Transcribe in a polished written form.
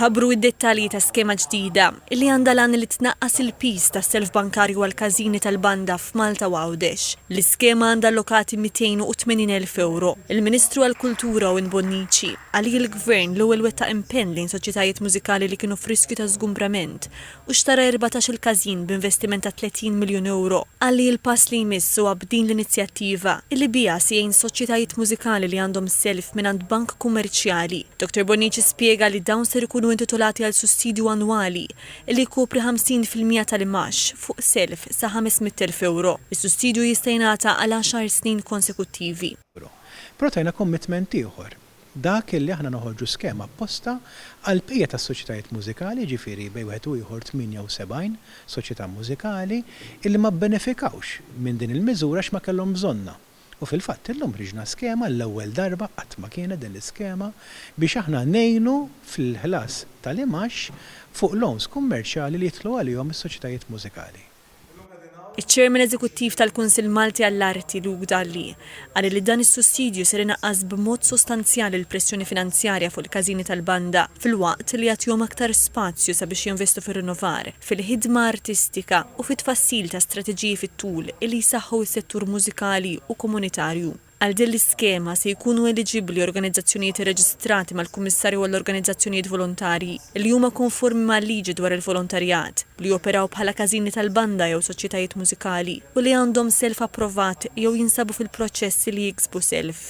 Ħabru id-dettalji ta' skema ġdida illi għandha lan li tnaqqas il-pis ta' self bankarju għal każini tal-banda f'Malta u Għawdex. L-iskema għandha allokati 280,000 euro. Il-Ministru għall-Kultura Owen Bonnici għalli l-Gvern l-ewwel wettaq impenn lejn soċjetajiet mużikali li kienu f'riskju ta' żgumbrament u xtara 14 każin b'investiment ta' 30 miljun euro. Għalli l-pass li jmiss huwa b'din l-inizjattiva illi biha se jgħin soċjetajiet mużikali li għandhom self mingħand bank kummerċjali. Dr. Bonnici spjega li dawn ser ikunu intitolati għal sussidju annwali li jkopri 50% tal-imax fuq self sa 500,000 euro. Is-sussidju jista' jingħata għal 10 snin konsekuttivi. Però tajna commitment ieħor. Dak li aħna noħolġu skema apposta għal bqija tas-soċjetajiet mużikali, ġifieri bejn wieħed u ieħor 78 soċjetà mużikali illi ma bbenefikawx minn din il-miżura x'ma kellhom bżonna. U fil-fatt illum riġna skema l-ewwel darba qatt ma kienet din l-iskema biex aħna ngħinu fil-ħlas tal-imax fuq loans kummerċjali li jitlu għalihom is-soċjetajiet mużikali. Iċ-Chairman Eżekuttiv tal-Kunsill Malti għall-Arti Luke Dalli qal li dan is-sussidju ser inaqqas b'mod sostanzjali l-pressjoni finanzjarja fuq il-każini tal-banda filwaqt li jagħtihom aktar spazju sabiex jinvestu fir-rinnovar, fil-ħidma artistika u fit-tfassil ta' strateġiji fit-tul li jsaħħu s-settur mużikali u komunitarju. Għal din l-iskema se jkunu eliġibbli organizzazzjonijiet irreġistrati mal-Kummissarju għall-Organizzazzjonijiet Volontarji li huma konformi mal-liġi dwar il-volontarjat li operaw bħala każini tal-banda jew soċjetajiet mużikali u li għandhom self approvat jew jinsabu fil-proċessi li jiksbu self.